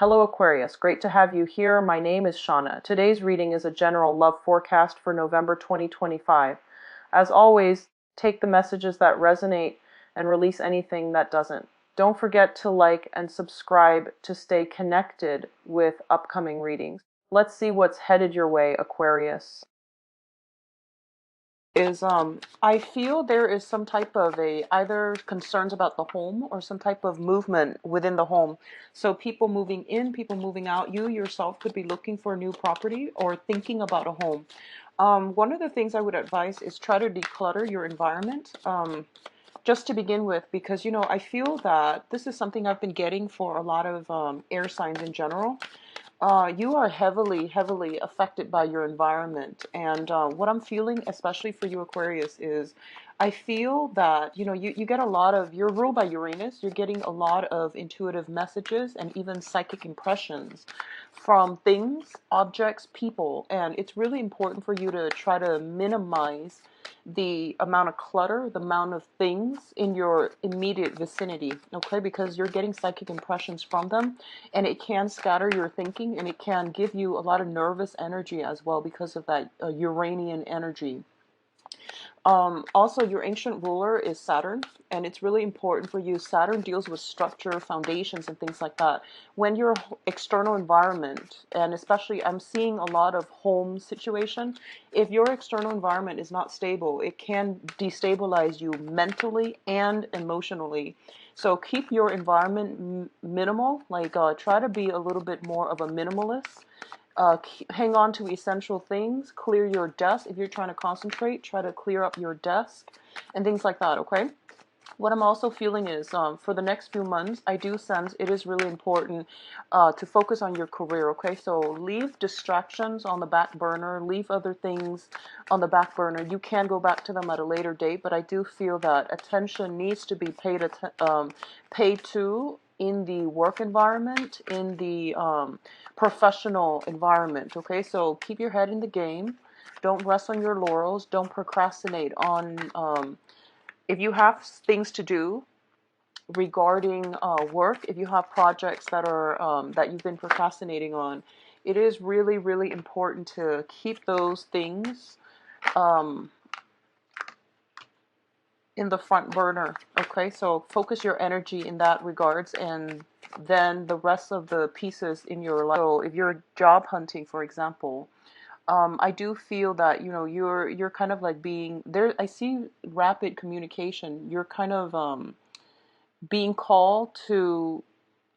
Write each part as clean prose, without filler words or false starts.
Hello Aquarius, great to have you here. My name is Shauna. Today's reading is a general love forecast for November 2025. As always, take the messages that resonate and release anything that doesn't. Don't forget to like and subscribe to stay connected with upcoming readings. Let's see what's headed your way, Aquarius. I feel there is some type of either concerns about the home or some type of movement within the home. So people moving in, people moving out. You yourself could be looking for a new property or thinking about a home. One of the things I would advise is try to declutter your environment. Just to begin with, because I feel that this is something I've been getting for a lot of air signs in general. You are heavily affected by your environment. And what I'm feeling, especially for you, Aquarius, is I feel that, you get a lot of, you're ruled by Uranus, you're getting a lot of intuitive messages and even psychic impressions from things, objects, people. And it's really important for you to try to minimize the amount of clutter, the amount of things in your immediate vicinity, okay? Because you're getting psychic impressions from them, and it can scatter your thinking, and it can give you a lot of nervous energy as well because of that Uranian energy. Also, your ancient ruler is Saturn, and it's really important for you. Saturn deals with structure, foundations, and things like that. When your external environment, and especially I'm seeing a lot of home situation, if your external environment is not stable, it can destabilize you mentally and emotionally. So keep your environment minimal, like try to be a little bit more of a minimalist. Hang on to essential things. Clear your desk. If you're trying to concentrate, try to clear up your desk and things like that, okay? What I'm also feeling is for the next few months, I do sense it is really important to focus on your career, okay? So leave distractions on the back burner, leave other things on the back burner. You can go back to them at a later date, but I do feel that attention needs to be paid to in the work environment, in the professional environment, okay? So keep your head in the game. Don't rest on your laurels. Don't procrastinate on if you have things to do regarding work, if you have projects that are that you've been procrastinating on, it is really important to keep those things um, in the front burner. Okay, so focus your energy in that regards, and then the rest of the pieces in your life. So if you're job hunting, for example, I do feel that you're kind of like being there. I see rapid communication. You're kind of being called to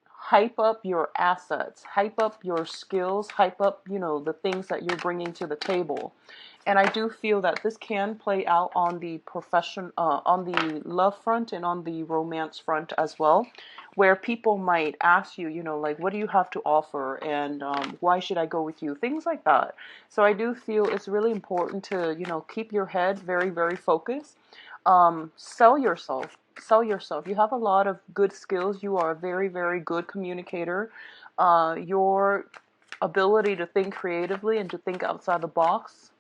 hype up your assets, hype up your skills, hype up, the things that you're bringing to the table. And I do feel that this can play out on the on the love front and on the romance front as well, where people might ask you, like, what do you have to offer, and why should I go with you? Things like that. So I do feel it's really important to, keep your head very focused. Sell yourself. Sell yourself. You have a lot of good skills. You are a very good communicator. Your ability to think creatively and to think outside the box,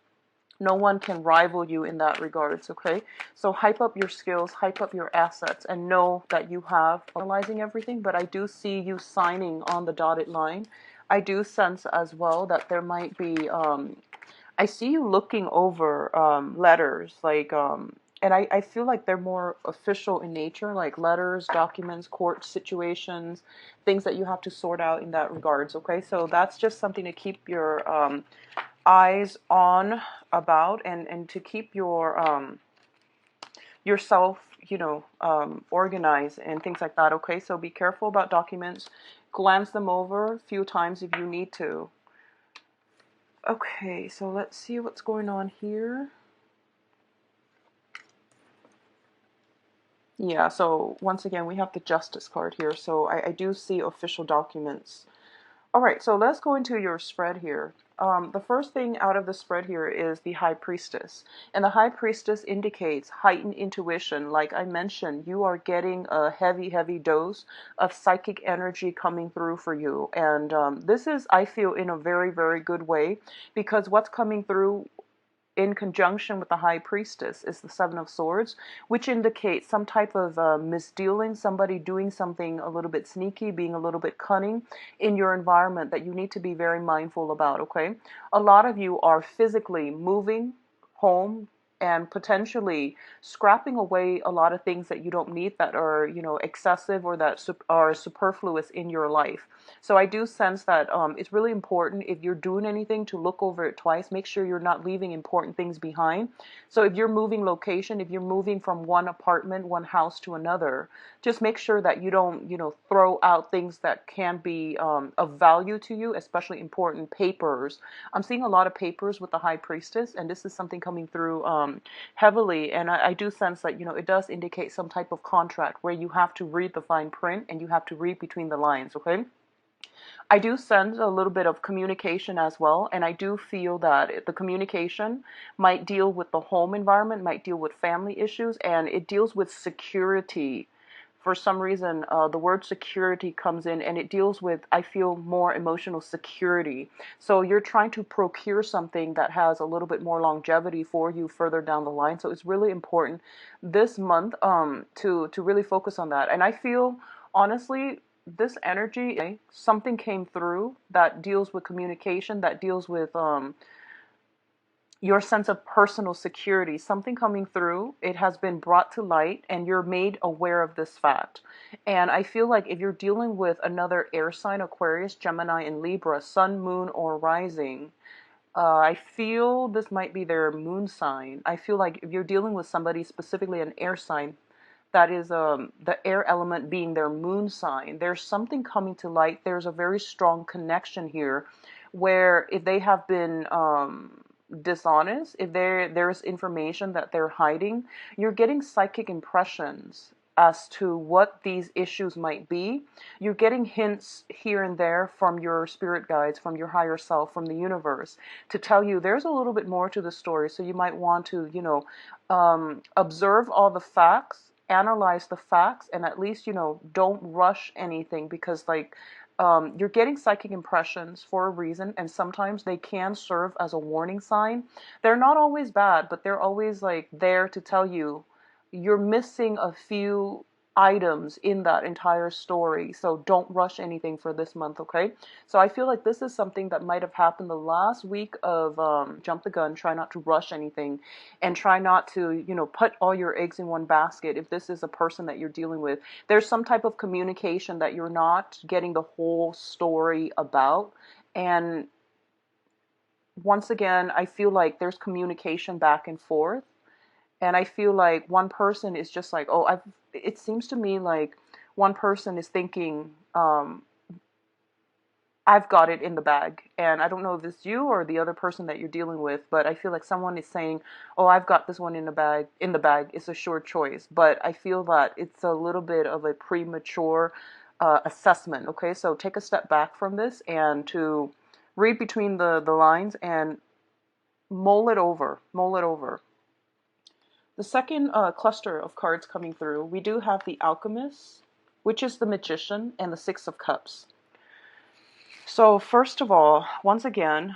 no one can rival you in that regards, okay? So hype up your skills, hype up your assets, and know that you have analyzing everything, but I do see you signing on the dotted line. I do sense as well that there might be, I see you looking over letters, like, and I feel like they're more official in nature, like letters, documents, court situations, things that you have to sort out in that regards, okay? So that's just something to keep your eyes on about, and to keep your yourself, organized and things like that, okay? So be careful about documents. Glance them over a few times if you need to. Okay, so let's see what's going on here. Yeah, so once again, we have the Justice card here. So I do see official documents. All right, so let's go into your spread here. The first thing out of the spread here is the High Priestess. And the High Priestess indicates heightened intuition. Like I mentioned, you are getting a heavy dose of psychic energy coming through for you. And this is, I feel, in a very good way, because what's coming through in conjunction with the High Priestess is the Seven of Swords, which indicates some type of misdealing, somebody doing something a little bit sneaky, being a little bit cunning in your environment that you need to be very mindful about, okay? A lot of you are physically moving home and potentially scrapping away a lot of things that you don't need, that are, excessive, or that are superfluous in your life. So I do sense that it's really important, if you're doing anything, to look over it twice. Make sure you're not leaving important things behind. So if you're moving location, if you're moving from one apartment, one house to another, just make sure that you don't, throw out things that can be of value to you, especially important papers. I'm seeing a lot of papers with the High Priestess, and this is something coming through heavily. And I do sense that, it does indicate some type of contract where you have to read the fine print and you have to read between the lines, okay? I do sense a little bit of communication as well, and I do feel that the communication might deal with the home environment, might deal with family issues, and it deals with security. For some reason, the word security comes in, and it deals with, I feel, more emotional security. So you're trying to procure something that has a little bit more longevity for you further down the line. So it's really important this month to really focus on that. And I feel, honestly, this energy, something came through that deals with communication, that deals with your sense of personal security. Something coming through, it has been brought to light, and you're made aware of this fact. And I feel like if you're dealing with another air sign, Aquarius, Gemini, and Libra, sun, moon, or rising, I feel this might be their moon sign. I feel like if you're dealing with somebody, specifically an air sign, that is the air element being their moon sign, there's something coming to light. There's a very strong connection here, where if they have been dishonest, if there's information that they're hiding, you're getting psychic impressions as to what these issues might be. You're getting hints here and there from your spirit guides, from your higher self, from the universe, to tell you there's a little bit more to the story. So you might want to, observe all the facts, analyze the facts, and at least, don't rush anything, because you're getting psychic impressions for a reason, and sometimes they can serve as a warning sign. They're not always bad, but they're always there to tell you you're missing a few items in that entire story. So don't rush anything for this month, okay? So I feel like this is something that might have happened the last week of jump the gun. Try not to rush anything, and try not to, put all your eggs in one basket. If this is a person that you're dealing with, there's some type of communication that you're not getting the whole story about. And once again, I feel like there's communication back and forth. And I feel like one person is just like, oh, it seems to me like one person is thinking, I've got it in the bag. And I don't know if it's you or the other person that you're dealing with, but I feel like someone is saying, oh, I've got this one in the bag. In the bag. It's a sure choice. But I feel that it's a little bit of a premature assessment. Okay, so take a step back from this, and to read between the lines and mull it over. Mull it over. The second cluster of cards coming through, we do have the Alchemist, which is the Magician, and the Six of Cups. So first of all, once again,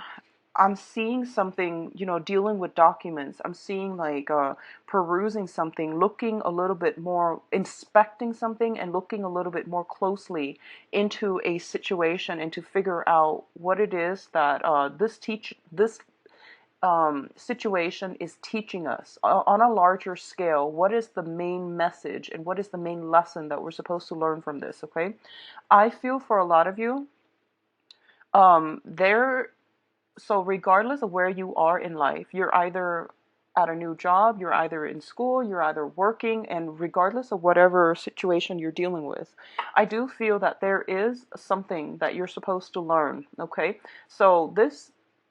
I'm seeing something, dealing with documents. I'm seeing perusing something, looking a little bit more, inspecting something, and looking a little bit more closely into a situation, and to figure out what it is that this situation is teaching us on a larger scale. What is the main message, and what is the main lesson that we're supposed to learn from this? Okay, I feel for a lot of you, so regardless of where you are in life, you're either at a new job, you're either in school, you're either working, and regardless of whatever situation you're dealing with, I do feel that there is something that you're supposed to learn. Okay, so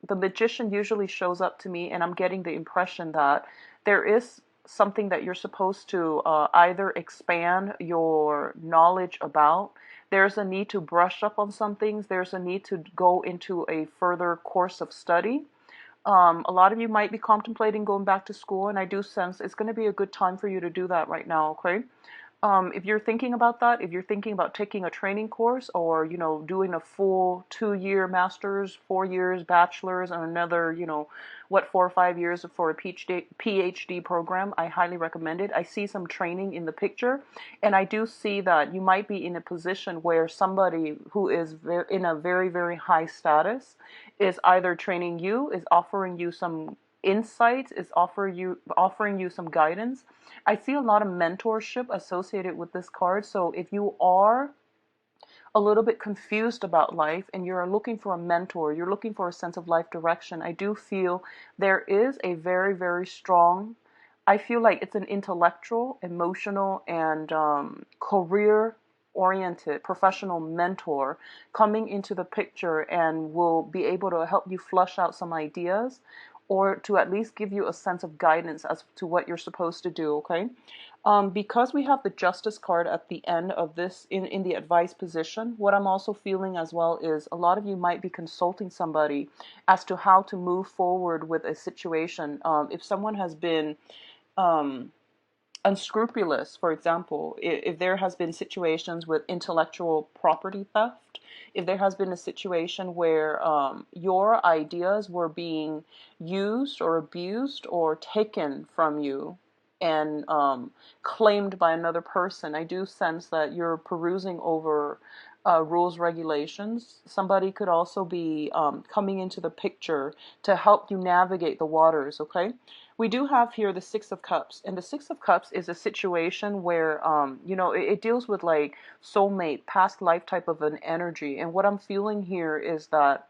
the Magician usually shows up to me, and I'm getting the impression that there is something that you're supposed to either expand your knowledge about. There's a need to brush up on some things. There's a need to go into a further course of study. A lot of you might be contemplating going back to school, and I do sense it's going to be a good time for you to do that right now, okay? If you're thinking about that, if you're thinking about taking a training course or, doing a full 2-year master's, 4 years bachelor's, and another, 4 or 5 years for a PhD program, I highly recommend it. I see some training in the picture, and I do see that you might be in a position where somebody who is in a very, very high status is either training you, is offering you some insights, is offering you some guidance. I see a lot of mentorship associated with this card. So if you are a little bit confused about life and you're looking for a mentor, you're looking for a sense of life direction, I do feel there is a very, very strong, I feel like it's an intellectual, emotional, and career oriented professional mentor coming into the picture and will be able to help you flush out some ideas or to at least give you a sense of guidance as to what you're supposed to do, okay? Because we have the Justice card at the end of this in the advice position, what I'm also feeling as well is a lot of you might be consulting somebody as to how to move forward with a situation. If someone has been um, unscrupulous, for example, if there has been situations with intellectual property theft, if there has been a situation where your ideas were being used or abused or taken from you and claimed by another person, I do sense that you're perusing over rules, regulations. Somebody could also be coming into the picture to help you navigate the waters, okay? We do have here the Six of Cups, and the Six of Cups is a situation where, it deals with like soulmate, past life type of an energy. And what I'm feeling here is that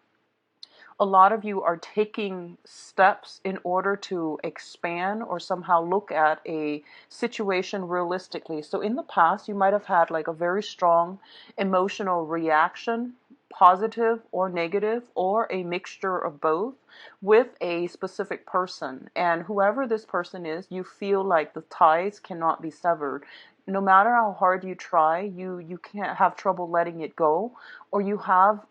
a lot of you are taking steps in order to expand or somehow look at a situation realistically. So in the past, you might have had like a very strong emotional reaction, positive or negative, or a mixture of both with a specific person. And whoever this person is, you feel like the ties cannot be severed. No matter how hard you try, you can't have trouble letting it go, or you have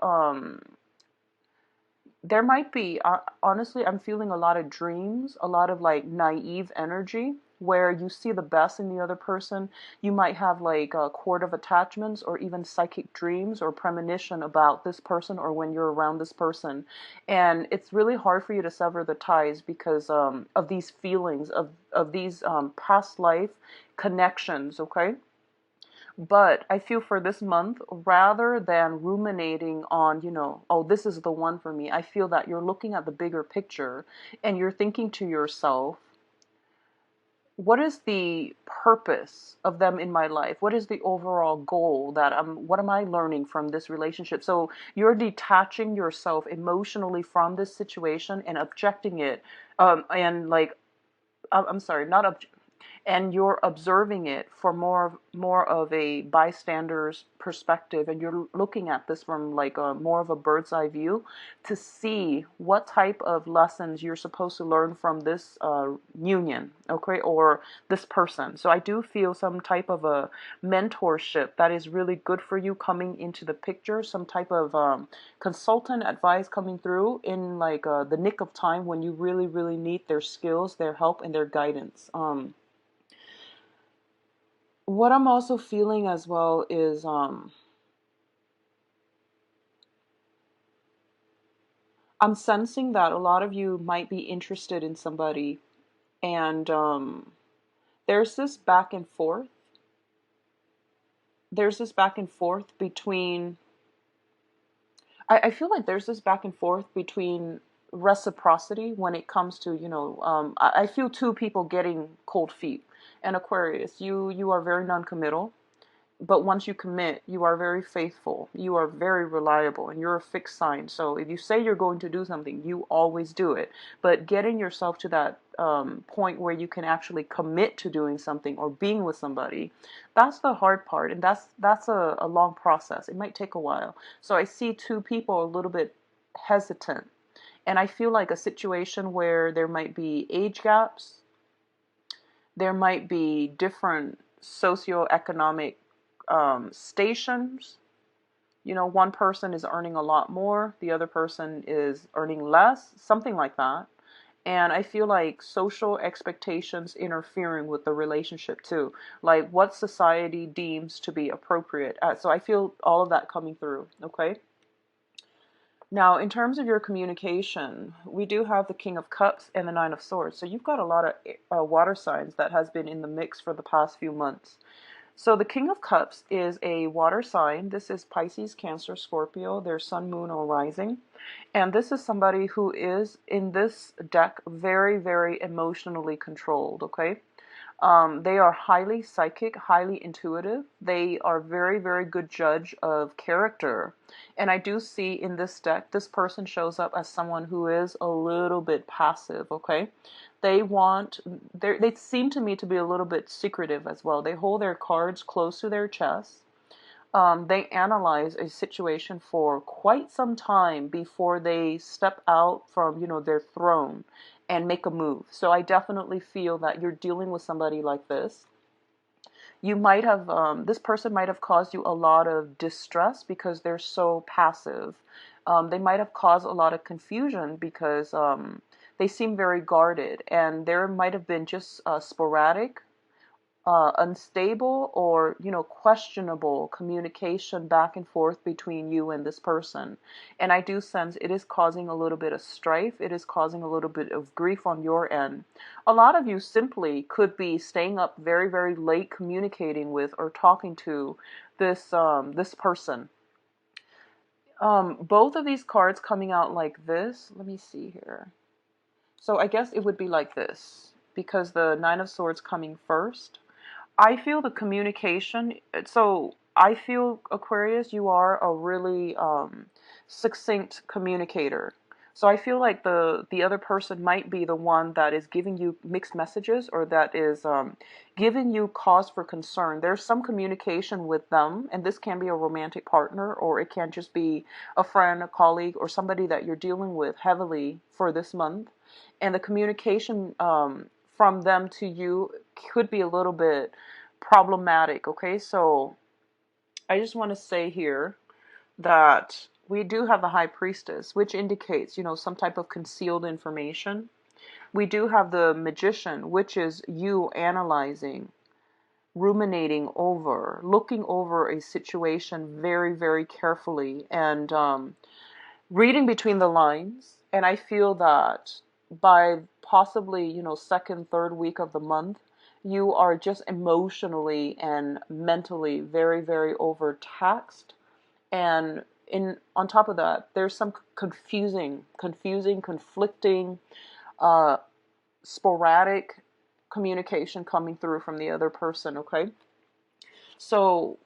there might be, honestly, I'm feeling a lot of dreams, a lot of like naive energy where you see the best in the other person. You might have like a cord of attachments or even psychic dreams or premonition about this person or when you're around this person. And it's really hard for you to sever the ties because of these feelings, of these past life connections, okay? But I feel for this month, rather than ruminating on, oh, this is the one for me, I feel that you're looking at the bigger picture and you're thinking to yourself, what is the purpose of them in my life? What is the overall goal what am I learning from this relationship? So you're detaching yourself emotionally from this situation and objecting it. And like, I'm sorry, not and you're observing it for more of a bystander's perspective, and you're looking at this from like a more of a bird's eye view to see what type of lessons you're supposed to learn from this union, okay, or this person. So I do feel some type of a mentorship that is really good for you coming into the picture, some type of consultant advice coming through in like the nick of time when you really, really need their skills, their help, and their guidance. What I'm also feeling as well is I'm sensing that a lot of you might be interested in somebody, and there's this back and forth. There's this back and forth between. I feel like there's this back and forth between reciprocity when it comes to, I feel two people getting cold feet. And Aquarius, you are very non-committal. But once you commit, you are very faithful, you are very reliable, and you're a fixed sign. So if you say you're going to do something, you always do it. But getting yourself to that point where you can actually commit to doing something or being with somebody, that's the hard part, and that's a long process. It might take a while. So I see two people a little bit hesitant, and I feel like a situation where there might be age gaps, there might be different socioeconomic stations. One person is earning a lot more, the other person is earning less, something like that. And I feel like social expectations interfering with the relationship too, like what society deems to be appropriate. So I feel all of that coming through, okay? Now, in terms of your communication, we do have the King of Cups and the Nine of Swords. So you've got a lot of water signs that has been in the mix for the past few months. So the King of Cups is a water sign. This is Pisces, Cancer, Scorpio, their sun, moon, or rising. And this is somebody who is, in this deck, very, very emotionally controlled, okay? They are highly psychic, highly intuitive. They are very, very good judge of character. And I do see in this deck, this person shows up as someone who is a little bit passive, okay? They want, they seem to me to be a little bit secretive as well. They hold their cards close to their chest. They analyze a situation for quite some time before they step out from, their throne and make a move. So I definitely feel that you're dealing with somebody like this. You might have, this person might have caused you a lot of distress because they're so passive. They might have caused a lot of confusion because they seem very guarded, and there might have been just sporadic unstable or questionable communication back and forth between you and this person. And I do sense it is causing a little bit of strife. It is causing a little bit of grief on your end. A lot of you simply could be staying up very, very late communicating with or talking to this person. Both of these cards coming out like this, let me see here. So I guess it would be like this because the Nine of Swords coming first. I feel the communication. So I feel, Aquarius, you are a really succinct communicator. So I feel like the other person might be the one that is giving you mixed messages, or that is giving you cause for concern. There's some communication with them, and this can be a romantic partner, or it can just be a friend, a colleague, or somebody that you're dealing with heavily for this month. And the communication from them to you could be a little bit problematic, okay? So I just want to say here that we do have the High Priestess, which indicates, some type of concealed information. We do have the Magician, which is you analyzing, ruminating over, looking over a situation very, very carefully, and reading between the lines. And I feel that by possibly, second, third week of the month, you are just emotionally and mentally very, very overtaxed. And on top of that, there's some conflicting, uh, sporadic communication coming through from the other person, okay? So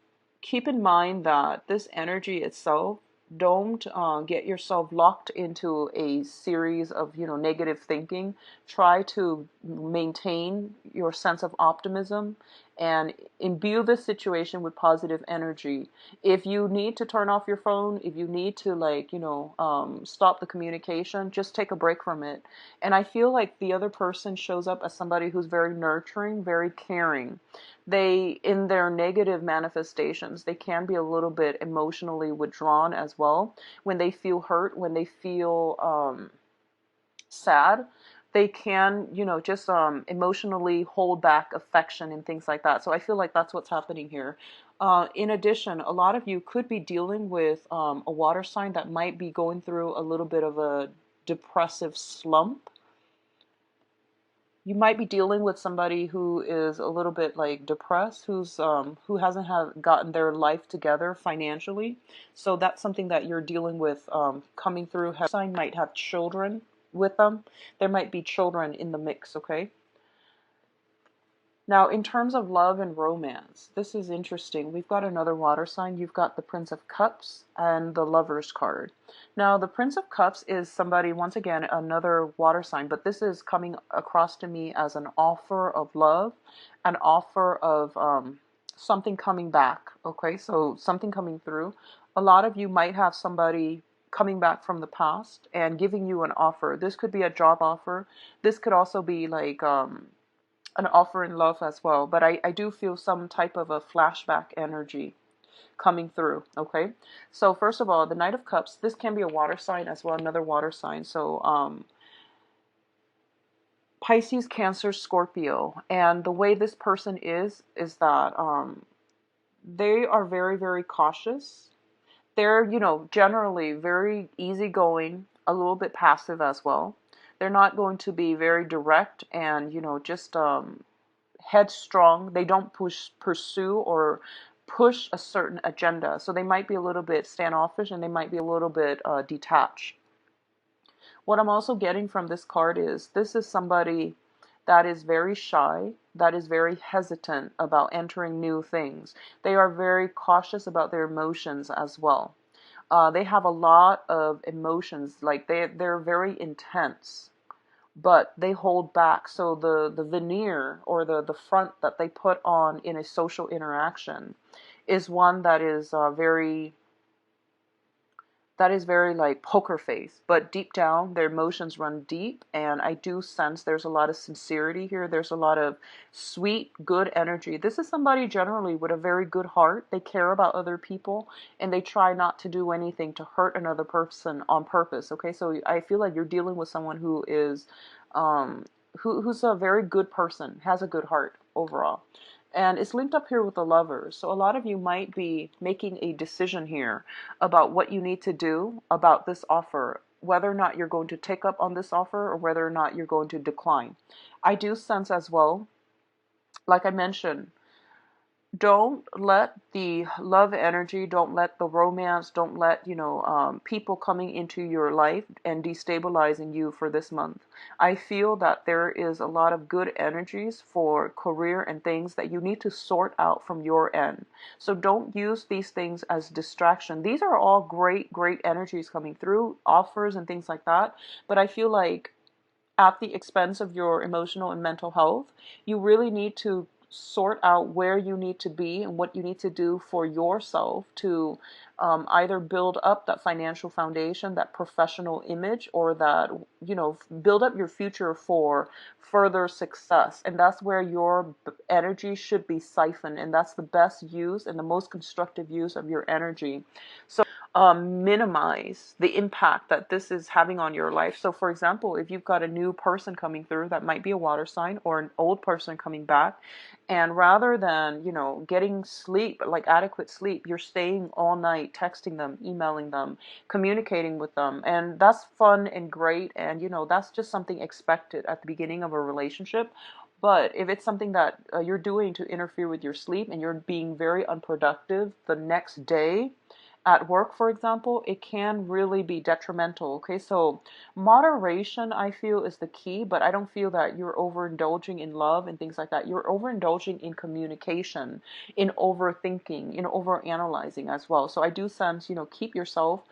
keep in mind that this energy itself, don't get yourself locked into a series of negative thinking. Try to maintain your sense of optimism and imbue this situation with positive energy. If you need to turn off your phone, if you need to stop the communication, just take a break from it. And I feel like the other person shows up as somebody who's very nurturing, very caring. They, in their negative manifestations, they can be a little bit emotionally withdrawn as well. When they feel hurt, when they feel sad, they can, just emotionally hold back affection and things like that. So I feel like that's what's happening here. In addition, a lot of you could be dealing with a water sign that might be going through a little bit of a depressive slump. You might be dealing with somebody who is a little bit like depressed, who hasn't have gotten their life together financially. So that's something that you're dealing with coming through. Sign might have children with them. There might be children in the mix, okay? Now, in terms of love and romance, this is interesting. We've got another water sign. You've got the Prince of Cups and the Lover's card. Now, the Prince of Cups is somebody, once again, another water sign, but this is coming across to me as an offer of love, an offer of something coming back, okay? So something coming through. A lot of you might have somebody coming back from the past and giving you an offer. This could be a job offer. This could also be like an offer in love as well. But I do feel some type of a flashback energy coming through, okay? So first of all, the Knight of Cups, this can be a water sign as well, another water sign. So Pisces, Cancer, Scorpio. And the way this person is that they are very, very cautious. They're, generally very easygoing, a little bit passive as well. They're not going to be very direct and, just headstrong. They don't pursue or push a certain agenda. So they might be a little bit standoffish and they might be a little bit detached. What I'm also getting from this card is this is somebody that is very shy, that is very hesitant about entering new things. They are very cautious about their emotions as well. They have a lot of emotions, like they're very intense, but they hold back. So the veneer or the front that they put on in a social interaction is one that is very like poker face, but deep down their emotions run deep, and I do sense there's a lot of sincerity here. There's a lot of sweet, good energy. This is somebody generally with a very good heart. They care about other people and they try not to do anything to hurt another person on purpose. Okay, so I feel like you're dealing with someone who is who's a very good person, has a good heart overall. And it's linked up here with the Lovers. So a lot of you might be making a decision here about what you need to do about this offer, whether or not you're going to take up on this offer or whether or not you're going to decline. I do sense as well, like I mentioned, don't let the love energy, don't let the romance, don't let, people coming into your life and destabilizing you for this month. I feel that there is a lot of good energies for career and things that you need to sort out from your end. So don't use these things as distraction. These are all great, great energies coming through, offers and things like that. But I feel like at the expense of your emotional and mental health, you really need to sort out where you need to be and what you need to do for yourself to either build up that financial foundation, that professional image, or that, build up your future for further success. And that's where your energy should be siphoned. And that's the best use and the most constructive use of your energy. So minimize the impact that this is having on your life. So for example, if you've got a new person coming through that might be a water sign, or an old person coming back, and rather than, getting sleep, like adequate sleep, you're staying all night texting them, emailing them, communicating with them. And that's fun and great. And, that's just something expected at the beginning of a relationship. But if it's something that you're doing to interfere with your sleep and you're being very unproductive the next day, at work, for example, it can really be detrimental. Okay, so moderation, I feel, is the key, but I don't feel that you're overindulging in love and things like that. You're overindulging in communication, in overthinking, in overanalyzing as well. So I do sense, keep yourself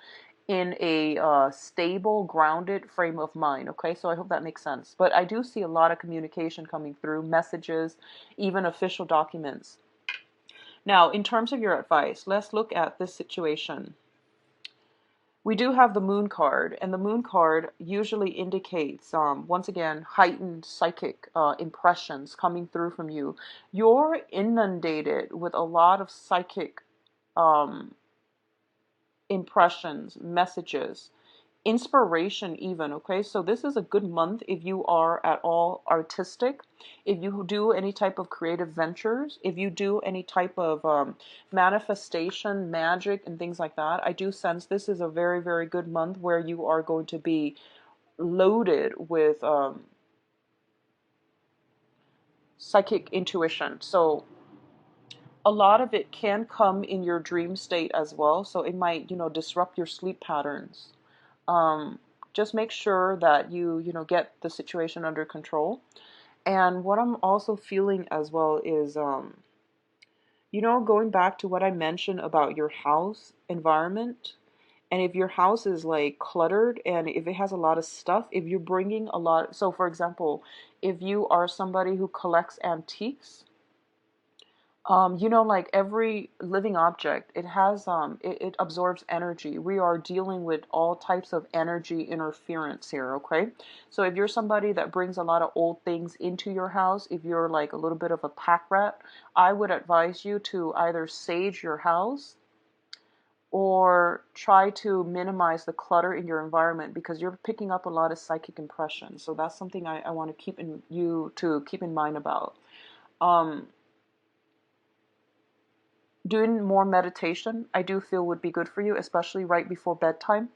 in a stable, grounded frame of mind. Okay, so I hope that makes sense. But I do see a lot of communication coming through, messages, even official documents. Now, in terms of your advice, let's look at this situation. We do have the Moon card, and the Moon card usually indicates, once again, heightened psychic impressions coming through from you. You're inundated with a lot of psychic um, impressions, messages, inspiration even. Okay, so this is a good month if you are at all artistic, if you do any type of creative ventures, if you do any type of manifestation, magic and things like that. I do sense this is a very, very good month where you are going to be loaded with psychic intuition. So a lot of it can come in your dream state as well, so it might, disrupt your sleep patterns. um, just make sure that you get the situation under control. And what I'm also feeling as well is, going back to what I mentioned about your house environment. And if your house is like cluttered and if it has a lot of stuff, if you're bringing a lot, so for example, if you are somebody who collects antiques, like every living object, it has it absorbs energy. We are dealing with all types of energy interference here, okay? So if you're somebody that brings a lot of old things into your house, if you're like a little bit of a pack rat, I would advise you to either sage your house, or try to minimize the clutter in your environment because you're picking up a lot of psychic impressions. So that's something I want to keep in mind about. Um, Doing more meditation, I do feel would be good for you, especially right before bedtime.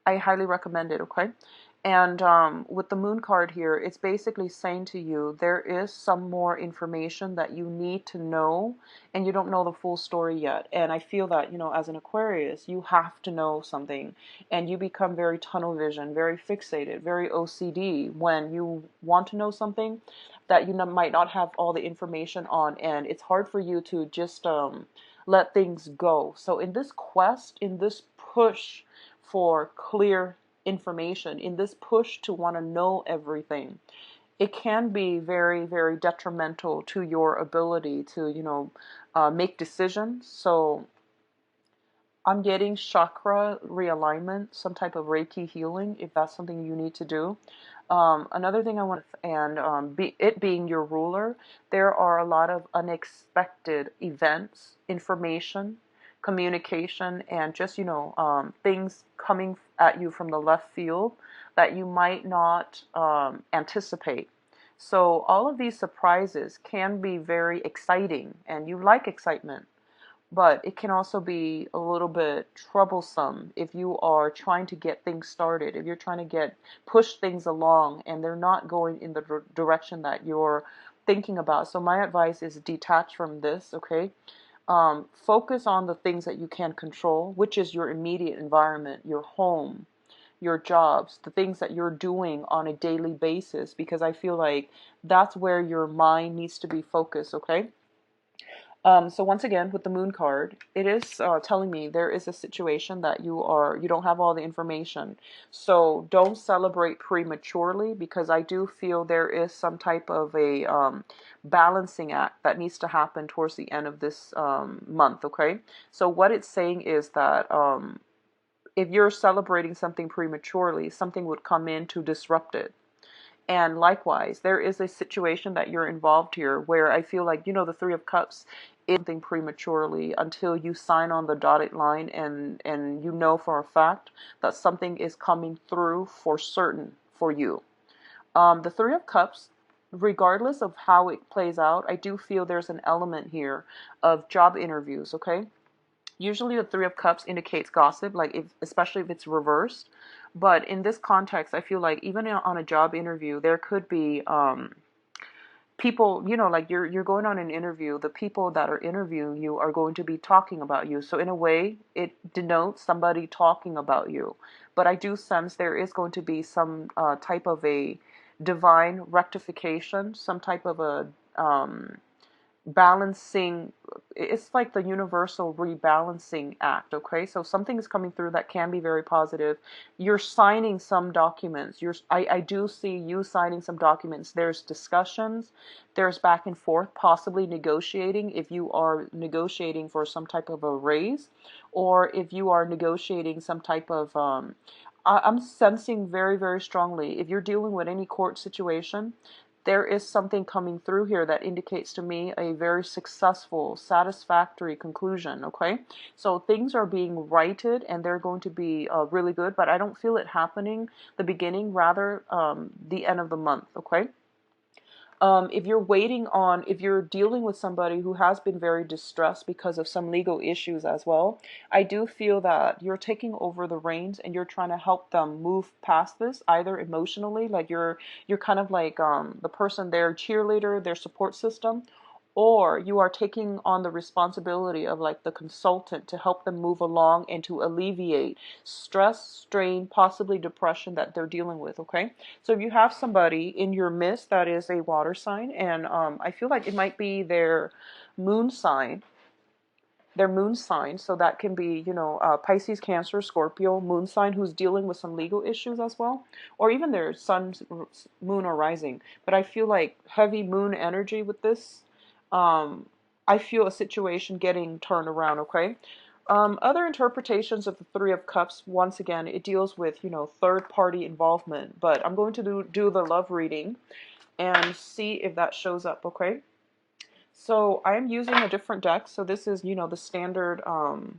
I highly recommend it, okay? And with the moon card here, it's basically saying to you there is some more information that you need to know, and you don't know the full story yet. And I feel that, as an Aquarius, you have to know something, and you become very tunnel vision, very fixated, very OCD when you want to know something that you might not have all the information on, and it's hard for you to just let things go. So in this quest, in this push for clear information, in this push to want to know everything, it can be very, very detrimental to your ability to, make decisions. So I'm getting chakra realignment, some type of Reiki healing, if that's something you need to do. Another thing I want, and it being your ruler, there are a lot of unexpected events, information, communication, and just, things coming at you from the left field that you might not anticipate. So all of these surprises can be very exciting, and you like excitement, but it can also be a little bit troublesome if you are trying to get things started, if you're trying to push things along and they're not going in the direction that you're thinking about. So my advice is detach from this, okay? Focus on the things that you can control, which is your immediate environment, your home, your jobs, the things that you're doing on a daily basis, because I feel like that's where your mind needs to be focused, okay? So once again, with the moon card, it is telling me there is a situation that you don't have all the information. So don't celebrate prematurely, because I do feel there is some type of a balancing act that needs to happen towards the end of this month, okay? So what it's saying is that if you're celebrating something prematurely, something would come in to disrupt it. And likewise, there is a situation that you're involved here where I feel like, the Three of Cups is something prematurely until you sign on the dotted line, and you know for a fact that something is coming through for certain for you. The Three of Cups, regardless of how it plays out, I do feel there's an element here of job interviews, okay? Usually the Three of Cups indicates gossip, like especially if it's reversed. But in this context, I feel like even on a job interview, there could be people, like you're going on an interview. The people that are interviewing you are going to be talking about you. So in a way, it denotes somebody talking about you. But I do sense there is going to be some type of a divine rectification, some type of a balancing. It's like the universal rebalancing act, okay? So something is coming through that can be very positive. You're signing some documents. I do see you signing some documents. There's discussions, there's back and forth, possibly negotiating, if you are negotiating for some type of a raise, or if you are negotiating some type of I'm sensing very, very strongly, if you're dealing with any court situation, there is something coming through here that indicates to me a very successful, satisfactory conclusion, okay? So things are being righted and they're going to be really good, but I don't feel it happening the beginning, rather the end of the month, okay? If you're dealing with somebody who has been very distressed because of some legal issues as well, I do feel that you're taking over the reins and you're trying to help them move past this, either emotionally, like you're kind of like the person, their cheerleader, their support system, or you are taking on the responsibility of like the consultant to help them move along and to alleviate stress, strain, possibly depression that they're dealing with, okay? So if you have somebody in your midst that is a water sign, and I feel like it might be moon sign, their moon sign, so that can be, Pisces, Cancer, Scorpio, moon sign, who's dealing with some legal issues as well, or even their sun, moon, or rising. But I feel like heavy moon energy with this. I feel a situation getting turned around, okay? Other interpretations of the Three of Cups, once again, it deals with, third party involvement, but I'm going to do the love reading and see if that shows up, okay? So I'm using a different deck. So this is, you know, the standard,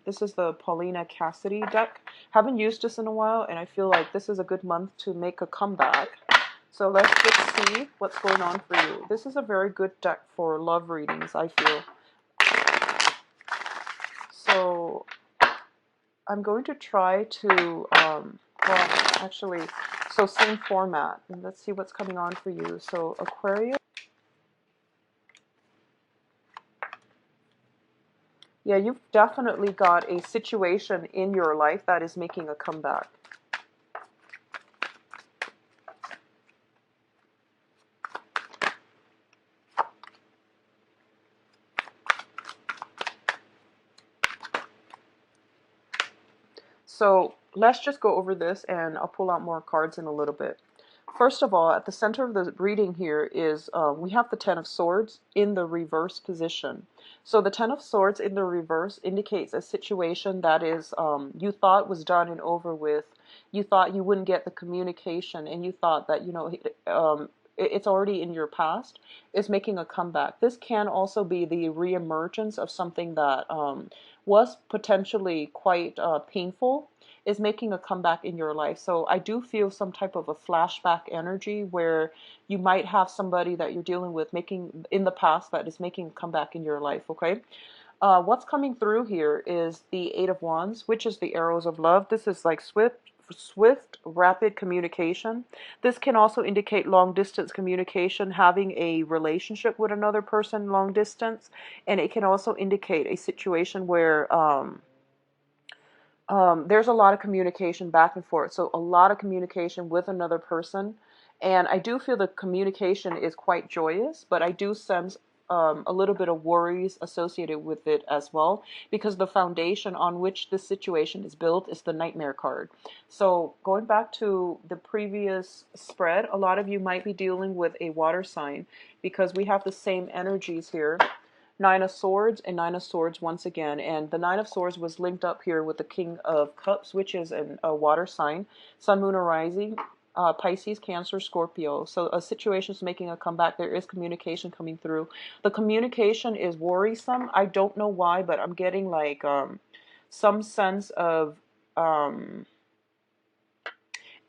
this is the Paulina Cassidy deck. Haven't used this in a while, and I feel like this is a good month to make a comeback. So let's just see what's going on for you. This is a very good deck for love readings, I feel. So I'm going to try to, well, actually, so same format. And let's see what's coming on for you. So Aquarius. Yeah, you've definitely got a situation in your life that is making a comeback. So let's just go over this, and I'll pull out more cards in a little bit. First of all, at the center of the reading here is we have the Ten of Swords in the reverse position. So the Ten of Swords in the reverse indicates a situation that is you thought was done and over with. You thought you wouldn't get the communication, and you thought that, you know, it's already in your past. It's making a comeback. This can also be the reemergence of something that was potentially quite painful, is making a comeback in your life. So I do feel some type of a flashback energy where you might have somebody that you're dealing with making in the past that is making a comeback in your life, okay? What's coming through here is the Eight of Wands, which is the arrows of love. This is like swift, rapid communication. This can also indicate long distance communication, having a relationship with another person long distance, and it can also indicate a situation where there's a lot of communication back and forth. So a lot of communication with another person. And I do feel the communication is quite joyous, but I do sense a little bit of worries associated with it as well, because the foundation on which this situation is built is the Nightmare card. So going back to the previous spread, a lot of you might be dealing with a water sign, because we have the same energies here. Nine of Swords and Nine of Swords once again. And the Nine of Swords was linked up here with the King of Cups, which is a water sign. Sun, Moon, or Rising, Pisces, Cancer, Scorpio. So a situation is making a comeback. There is communication coming through. The communication is worrisome. I don't know why, but I'm getting like some sense of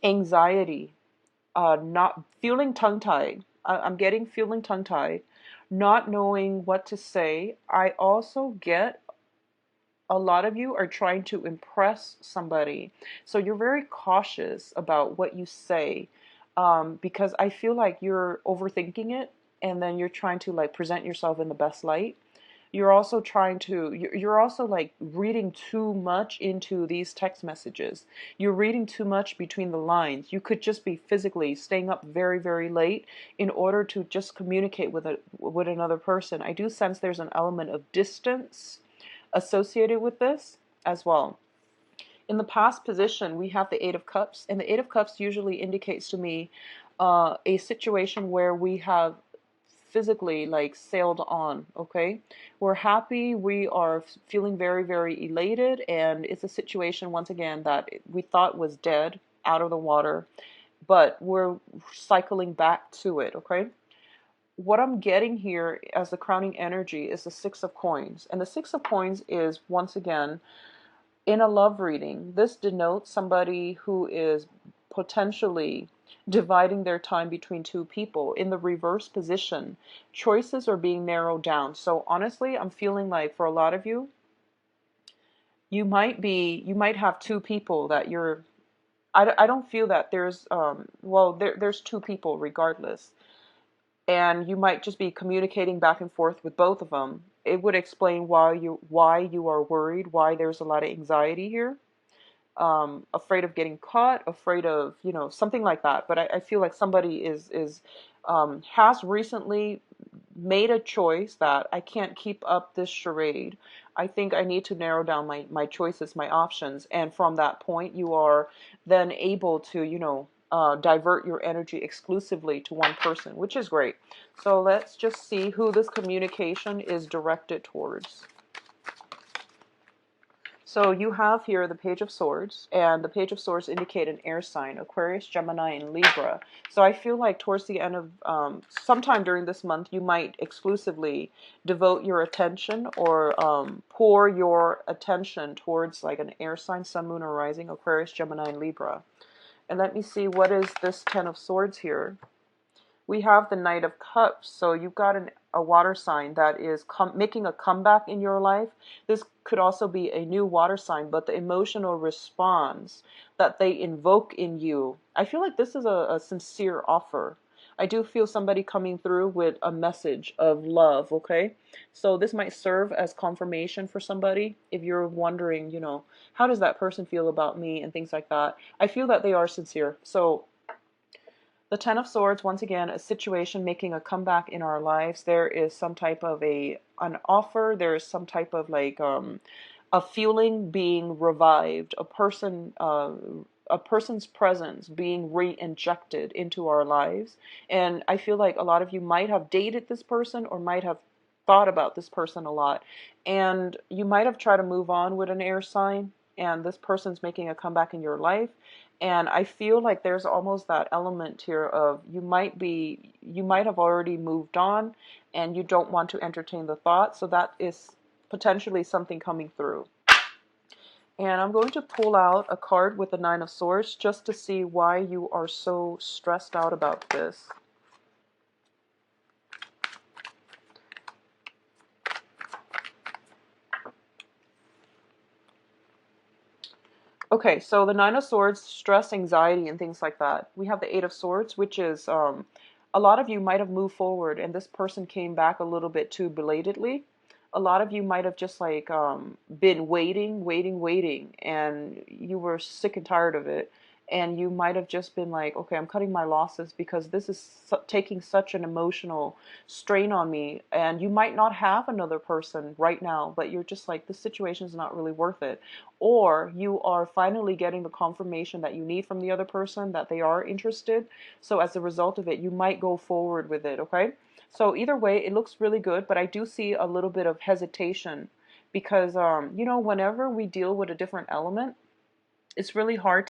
anxiety, not feeling tongue-tied. I'm getting feeling tongue-tied, not knowing what to say. I also get a lot of you are trying to impress somebody. So you're very cautious about what you say, because I feel like you're overthinking it, and then you're trying to like present yourself in the best light. You're also trying to, you're also like reading too much into these text messages. You're reading too much between the lines. You could just be physically staying up very, very late in order to just communicate with another person. I do sense there's an element of distance associated with this as well. In the past position, we have the Eight of Cups, and the Eight of Cups usually indicates to me a situation where we have physically like sailed on, okay? We're happy, we are feeling very, very elated, and it's a situation, once again, that we thought was dead, out of the water, but we're cycling back to it, okay? What I'm getting here as the crowning energy is the Six of Coins. And the Six of Coins is, once again, in a love reading, this denotes somebody who is potentially dividing their time between two people. In the reverse position, choices are being narrowed down. So honestly, I'm feeling like for a lot of you, you might have two people that you're, I don't feel that there's, well, there's two people regardless. And you might just be communicating back and forth with both of them. It would explain why you are worried, why there's a lot of anxiety here, afraid of getting caught, afraid of, you know, something like that. But I feel like somebody has recently made a choice that I can't keep up this charade. I think I need to narrow down my choices, my options. And from that point, you are then able to, you know, divert your energy exclusively to one person, which is great. So let's just see who this communication is directed towards. So you have here the Page of Swords, and the Page of Swords indicate an air sign, Aquarius, Gemini, and Libra. So I feel like towards the end of, sometime during this month, you might exclusively devote your attention or pour your attention towards like an air sign, Sun, Moon, or Rising, Aquarius, Gemini, and Libra. And let me see, what is this Ten of Swords here? We have the Knight of Cups. So you've got a water sign that is making a comeback in your life. This could also be a new water sign, but the emotional response that they invoke in you, I feel like this is a sincere offer. I do feel somebody coming through with a message of love, okay? So this might serve as confirmation for somebody if you're wondering, you know, how does that person feel about me and things like that. I feel that they are sincere. So the Ten of Swords, once again, a situation making a comeback in our lives. There is some type of an offer. There is some type of like a feeling being revived. A person's presence being re-injected into our lives. And I feel like a lot of you might have dated this person or might have thought about this person a lot. And you might have tried to move on with an air sign, and this person's making a comeback in your life. And I feel like there's almost that element here of you might have already moved on and you don't want to entertain the thought. So that is potentially something coming through. And I'm going to pull out a card with the Nine of Swords just to see why you are so stressed out about this. Okay, so the Nine of Swords, stress, anxiety, and things like that. We have the Eight of Swords, which is a lot of you might have moved forward and this person came back a little bit too belatedly. A lot of you might have just like been waiting, and you were sick and tired of it. And you might have just been like, okay, I'm cutting my losses because this is taking such an emotional strain on me. And you might not have another person right now, but you're just like, this situation is not really worth it. Or you are finally getting the confirmation that you need from the other person that they are interested. So as a result of it, you might go forward with it, okay? So either way, it looks really good, but I do see a little bit of hesitation because, you know, whenever we deal with a different element, it's really hard